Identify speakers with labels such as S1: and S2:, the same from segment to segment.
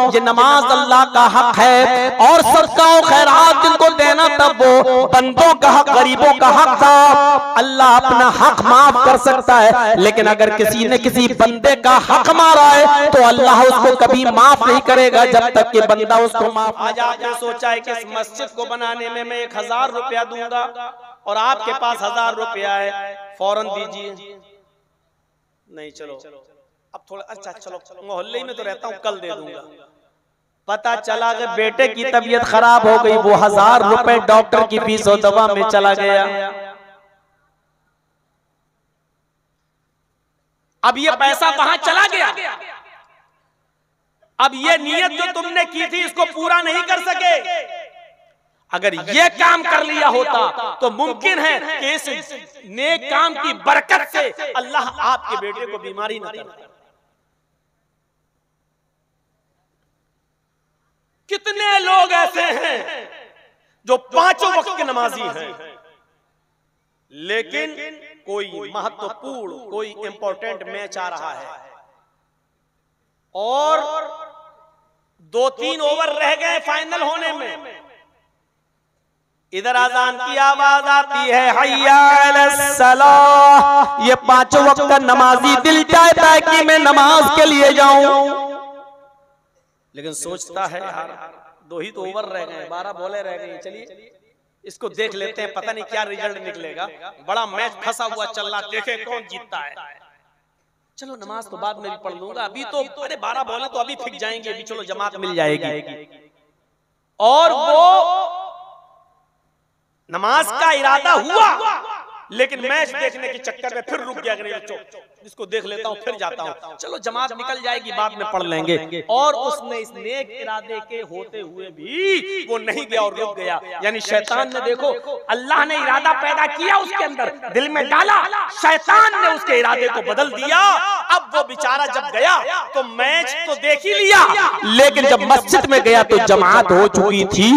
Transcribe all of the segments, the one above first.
S1: ये नमाज अल्लाह का हक है और सदका और खैरात जिनको देना तब वो बंदों का हक, गरीबों का हक था। अल्लाह अपना हक माफ कर सकता है, लेकिन अगर किसी ने किसी बंदे का हक मारा है तो अल्लाह उसको कभी माफ नहीं करेगा जब तक कि बंदा उसको माफ।
S2: आज आपने सोचा है कि इस मस्जिद को बनाने में मैं 1000 रुपया दूंगा और आपके पास 1000 रुपया है, फौरन दीजिए। नहीं, चलो अब थोड़ा, अच्छा चलो मोहल्ले में तो रहता हूँ, कल दे दूंगा। पता चला कि बेटे की तबीयत खराब हो गई, वो 1000 रुपए डॉक्टर की फीस और दवा में चला गया। अब ये पैसा कहां चला गया? अब ये नियत जो तुमने की थी इसको पूरा नहीं कर सके। अगर ये काम कर लिया होता तो मुमकिन है कि इस नेक काम की बरकत से अल्लाह आपके बेटे को बीमारी न करे। कितने लोग ऐसे हैं जो 5 वक्त के नमाजी हैं, लेकिन कोई महत्वपूर्ण, कोई इंपॉर्टेंट मैच आ रहा है और 2-3 ओवर रह गए फाइनल होने में, इधर अजान की आवाज आती है, हय्या अलस सलाह। ये 5 वक्त का नमाजी दिल चाहता है कि मैं नमाज के लिए जाऊं, लेकिन सोचता है यार 2 ही तो ओवर रह गए, 12 बॉलें रह गई, चलिए इसको देख लेते हैं, पता नहीं क्या रिजल्ट निकलेगा, बड़ा मैच फंसा हुआ चल रहा, देखे कौन जीतता है। चलो नमाज तो बाद में भी पढ़ लूंगा, अभी तो अरे 12 बॉलें तो अभी फिक जाएंगे, अभी चलो जमात मिल जाएगी। और वो नमाज का इरादा हुआ, लेकिन मैच देखने के चक्कर में फिर रुक गया, इसको देख लेता हूँ फिर जाता हूँ, चलो जमात निकल जाएगी बाद में पढ़ लेंगे। और उसने इस नेक इरादे के होते हुए भी वो नहीं गया और रुक गया। यानी शैतान ने, देखो अल्लाह ने इरादा पैदा किया उसके अंदर, दिल में डाला, शैतान ने उसके इरादे को बदल दिया। अब वो बेचारा जब गया तो मैच तो देख ही लिया, लेकिन जब मस्जिद में गया तो जमात हो चुकी थी,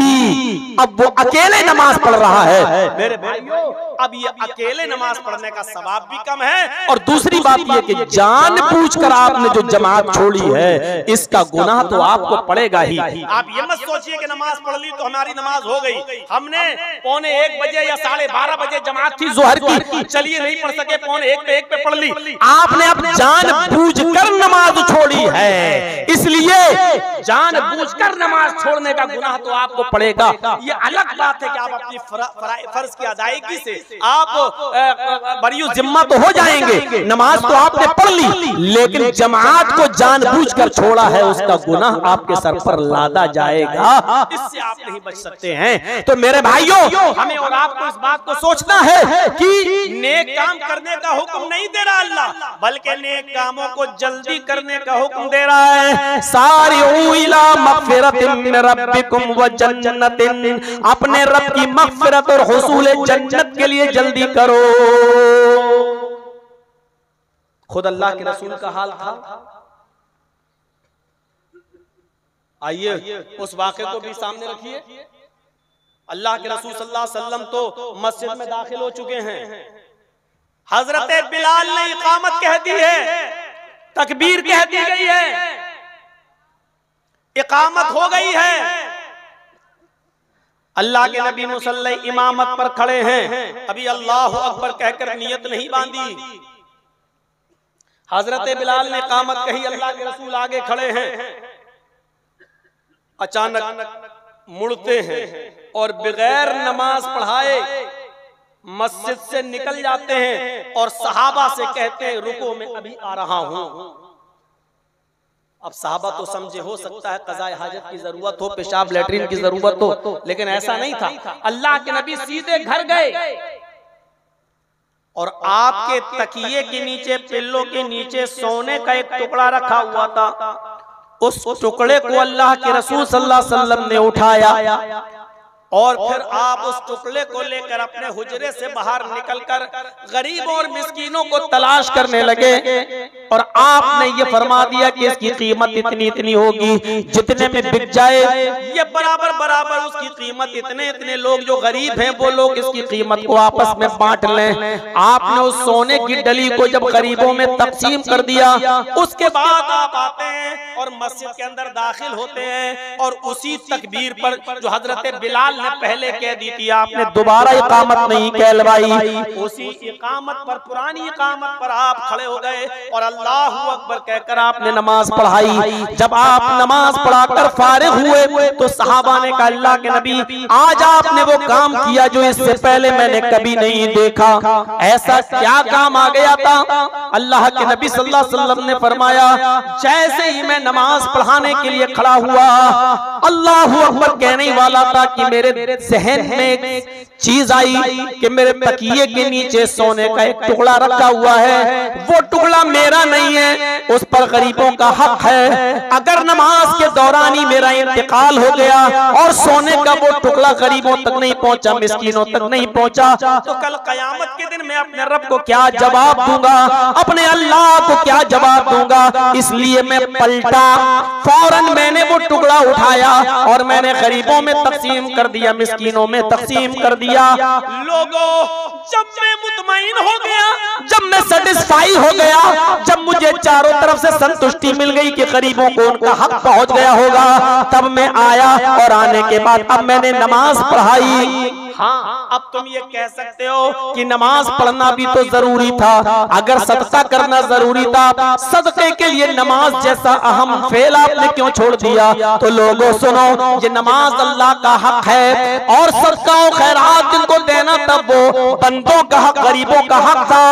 S2: अब वो अकेले नमाज पढ़ रहा है। मेरे भाइयों, अब ये अकेले नमाज पढ़ने का सवाब भी कम है, और दूसरी बात ये कि जानबूझकर आपने जो जमात छोड़ी है इसका गुनाह तो आपको पड़ेगा ही। आप ये मत सोचिए कि नमाज पढ़ ली तो हमारी नमाज हो गई। हमने 1:45 बजे या 12:30 बजे जमात थी जोहर की, चलिए नहीं पढ़ सके, 1:45 पे पढ़ ली। आपने अपने जानबूझकर नमाज छोड़ी है, इसलिए जानबूझकर नमाज छोड़ने का गुनाह तो आपको पड़ेगा। ये अलग बात है कि आप अपनी फर्ज की अदायगी से आप बरी जिम्मा तो हो जाएंगे, नमाज तो आपने पढ़ ली, लेकिन जमात को जानबूझकर छोड़ा है, उसका गुनाह आपके सर पर लादा जाएगा, इससे आप नहीं बच सकते हैं। तो मेरे भाइयों, हमें और आपको इस बात को सोचना है कि नेक काम करने का हुक्म नहीं दे रहा अल्लाह, बल्कि नेक कामों को जल्दी करने का हुक्म दे रहा है। सारिऊ इला मग़फ़िरतिन मिन रब्बिकुम व जन्नतिन, अपने रब की मग़फ़िरत और हुसूल जन्नत के लिए जल्दी करो। खुद अल्लाह के रसूल का हाल था। आइए उस वाक़े को भी सामने रखिए। अल्लाह के रसूल सल्लल्लाहु अलैहि वसल्लम तो मस्जिद में दाखिल हो चुके हैं, हजरत बिलाल ने इकामत कह दी है, तकबीर कह दी गई है, इकामत हो गई है। अल्लाह के नबी मुसल्ले इमामत पर खड़े हैं, अभी अल्लाहु अकबर कहकर नियत नहीं बांधी। हजरत बिलाल ने इकामत कही, अल्लाह के रसूल आगे खड़े हैं, अचानक मुड़ते हैं और बगैर नमाज पढ़ाए मस्जिद से निकल जाते हैं और सहाबा से कहते हैं रुको मैं अभी आ रहा हूं। अब सहाबा तो समझे, हो सकता है क़ज़ाए हाजत की जरूरत हो, पेशाब लेटरिन की जरूरत हो, लेकिन ऐसा नहीं था। अल्लाह के नबी सीधे घर गए और आपके तकिए के नीचे, पिल्लों के नीचे सोने का एक टुकड़ा रखा हुआ था, उस टुकड़े को अल्लाह के रसूल सल्लल्लाहु अलैहि वसल्लम ने उठाया और फिर आप उस टुकड़े को लेकर अपने हुजरे से बाहर निकलकर गरीबों और मिस्कीनों को तलाश करने लगे और आपने ये फरमा दिया कि इसकी कीमत इतनी इतनी होगी, जितने में बिक जाए ये बराबर बराबर उसकी कीमत इतने इतने लोग जो गरीब हैं वो लोग इसकी कीमत को आपस में बांट लें। आपने उस सोने की डली को जब गरीबों में तकसीम कर दिया, उसके बाद आप आते हैं और मस्जिद के अंदर दाखिल होते हैं और उसी तकबीर पर जो हजरत बिलाल ने पहले कह दी थी, आपने दोबारा इकामत नहीं कहलवाई, उसी इकामत पर, पुरानी इकामत पर आप खड़े हो गए और अल्लाहू अकबर कहकर आपने नमाज पढ़ाई। जब आप नमाज पढ़ाकर फारिग हुए तो सहाबा ने कहा, अल्लाह के नबी आज आपने वो काम किया जो इससे पहले मैंने कभी नहीं देखा, ऐसा क्या काम आ गया था? अल्लाह के नबी सल्लल्लाहु अलैहि वसल्लम ने फरमाया, जैसे ही मैं नमाज पढ़ाने के लिए खड़ा हुआ, अल्लाहू अकबर कहने वाला था कि मेरे जहन में एक चीज आई कि मेरे तकिए के नीचे सोने का एक टुकड़ा रखा हुआ है, वो टुकड़ा मेरा नहीं है, उस पर गरीबों का हक है। अगर नमाज के दौरान ही मेरा इंतकाल हो गया और सोने का वो टुकड़ा गरीबों तक नहीं पहुंचा, मिस्कीनों तक नहीं पहुंचा, तो कल कयामत के दिन मैं अपने रब को क्या जवाब दूंगा, अपने अल्लाह को क्या जवाब दूंगा? इसलिए मैं पलटा, फौरन मैंने वो टुकड़ा उठाया और मैंने गरीबों में तकसीम कर दिया, मिस्कीनों में तकसीम कर दिया। लोगों, जब मैं मुतमईन हो गया, जब मैं सेटिस्फाई हो गया, जब मुझे चारों तरफ से संतुष्टि मिल गई कि गरीबों को उनका हक पहुंच गया होगा, तब मैं आया और आने के बाद अब मैंने नमाज पढ़ाई। हाँ, अब तुम ये कह सकते हो कि नमाज पढ़ना भी तो जरूरी था, अगर सदका करना जरूरी था, सदके के लिए नमाज जैसा अहम फेल आपने क्यों छोड़ दिया? तो लोगों सुनो, ये नमाज अल्लाह का हक है और सदका और खैरात जिनको देना तब वो बंदों का हक, गरीबों का हक था।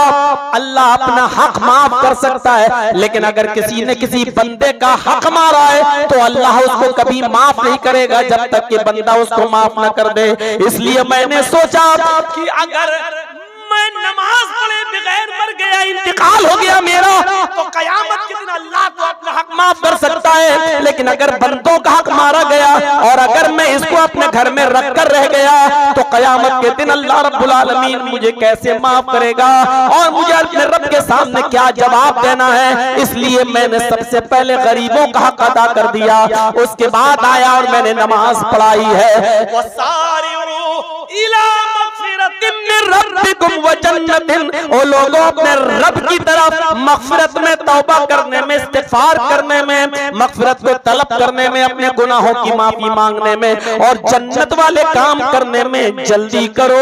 S2: अल्लाह अपना हक माफ कर सकता है, लेकिन अगर किसी ने किसी बंदे का हक मारा है तो अल्लाह उसको कभी माफ नहीं करेगा जब तक कि बंदा उसको माफ न कर दे। इसलिए मैंने सोचा कि अगर मैं नमाज पढ़े बगैर मर गया, इंतकाल हो गया मेरा, तो कयामत के दिन अल्लाह तो अपना हक माफ कर सकता है, लेकिन अगर बंदों का हक मारा गया और अगर मैं इसको अपने घर में रख कर रह गया तो कयामत के दिन अल्लाह रब्बुल आलमीन मुझे कैसे माफ करेगा और मुझे अपने रब के सामने क्या जवाब देना है। इसलिए मैंने सबसे पहले गरीबों का हक अदा कर दिया, उसके बाद आया और मैंने नमाज पढ़ाई है। वो सारे ओ लोगों, अपने रब की तरफ मग़फ़िरत में, तौबा करने में, इस्तिग़फ़ार करने में, मग़फ़िरत को तलब करने में, अपने गुनाहों की माफी मांगने में और जन्नत वाले काम करने में जल्दी करो।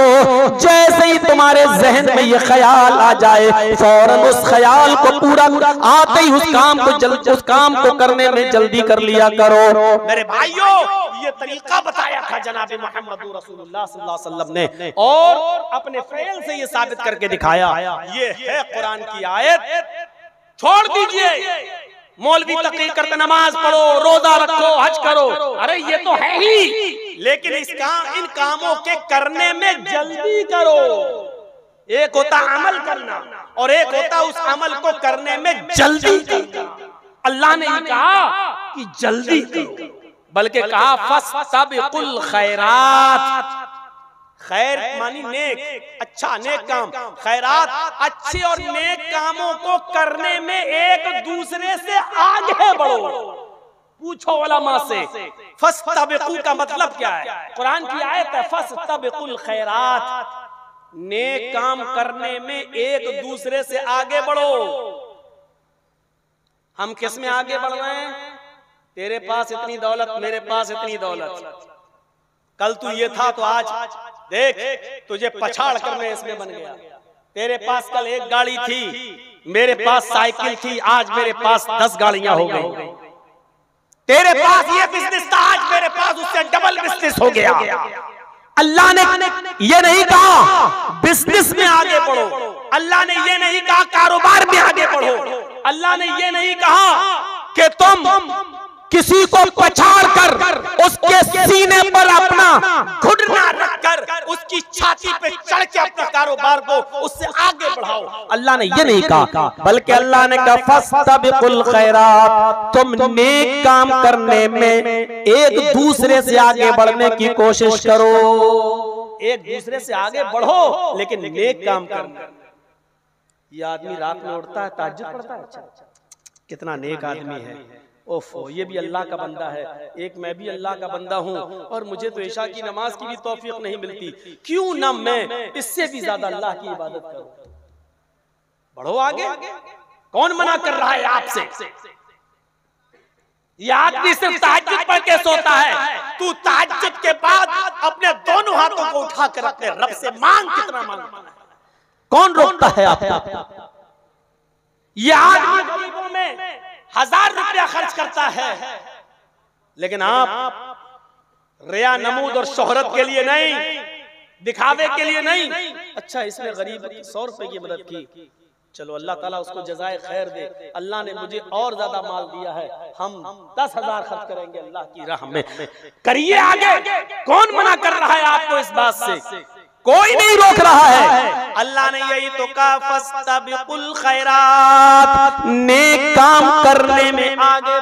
S2: जैसे ही तुम्हारे जहन में ये ख्याल आ जाए, फौरन उस ख्याल को पूरा आते ही उस काम को करने में जल्दी कर लिया करो। मेरे भाइयों, ये तरीका बताया था जनाब मोहम्मद रसूलुल्लाह सल्लल्लाहु अलैहि वसल्लम ने और अपने फेल से ये साबित करके दिखाया। ये है कुरान की आयत। छोड़ दीजिए मौलवी तकरीर करते नमाज पढ़ो, रोजा रखो, हज करो, अरे ये तो है ही, लेकिन इन कामों के करने में जल्दी करो। एक होता अमल करना और एक होता उस अमल को करने में जल्दी करना। अल्लाह ने ये कहा कि जल्दी करो, बल्कि कहा फस्तबिकुल खैरात। खैर मानी नेक, अच्छा नेक काम, खैरात अच्छे और नेक कामों को करने में एक दूसरे से आगे बढ़ो। पूछो उलमा से, फस्तबिकु का मतलब क्या है? कुरान की आयत है फस्तबिकुल खैरात, नेक काम करने में एक दूसरे से आगे बढ़ो। हम किस में आगे बढ़ रहे हैं? तेरे पास इतनी दौलत, मेरे पास इतनी दौलत, कल तू ये था तो आज देख तुझे पछाड़ कर मैं इसमें बन गया। तेरे पास कल एक गाड़ी थी, मेरे पास साइकिल थी, आज मेरे पास 10 गाड़ियां हो गई। तेरे पास ये बिजनेस था, आज मेरे पास उससे डबल बिजनेस हो गया। अल्लाह ने ये नहीं कहा बिजनेस में आगे बढ़ो, अल्लाह ने ये नहीं कहा कारोबार में आगे बढ़ो, अल्लाह ने ये नहीं कहा कि तुम
S1: किसी को पछाड़ कर उसके सीने पर अपना
S2: घुटना रखकर उसकी छाती पे चढ़ के अपना कारोबार को उससे आगे बढ़ाओ।
S1: अल्लाह ने ये नहीं कहा, बल्कि अल्लाह ने कहा फस्तबिकुल खैरात, तुम नेक काम करने में एक दूसरे से आगे बढ़ने की कोशिश करो।
S2: एक दूसरे से आगे बढ़ो लेकिन नेक काम करना। ये आदमी रात में उठता है, तहज्जुद पढ़ता है, अच्छा कितना नेक आदमी है, ओफो ये भी अल्लाह का बंदा है, एक मैं भी अल्लाह का बंदा हूँ और मुझे तो इशा की नमाज की भी तौफीक नहीं मिलती, क्यों ना मैं इससे भी ज्यादा अल्लाह की इबादत करूं। बढ़ो आगे, कौन मना कर रहा है आपसे? ये आदमी सिर्फ तहज्जुद पढ़ के सोता है, तू तहज्जुद के बाद अपने दोनों हाथों को उठाकर अपने रब से मांग, कितना मांगना है,
S1: कौन रोकता है आपको?
S2: ये आदमी गरीबों में 1000 रुपया खर्च करता है, लेकिन आप रिया नमूद और शोहरत के लिए नहीं, दिखावे के लिए नहीं। अच्छा इसने गरीब 100 रुपए की मदद की, चलो अल्लाह ताला उसको जज़ाए खैर दे, अल्लाह ने मुझे और ज्यादा माल दिया है, हम 10,000 खर्च करेंगे अल्लाह की राह में। करिए आगे, कौन मना कर रहा है आपको इस बात से?
S1: कोई नहीं रोक रहा है।
S2: अल्लाह ने यही तो कहा फस्तबिकुल खैरात,
S1: नेक काम करने में आगे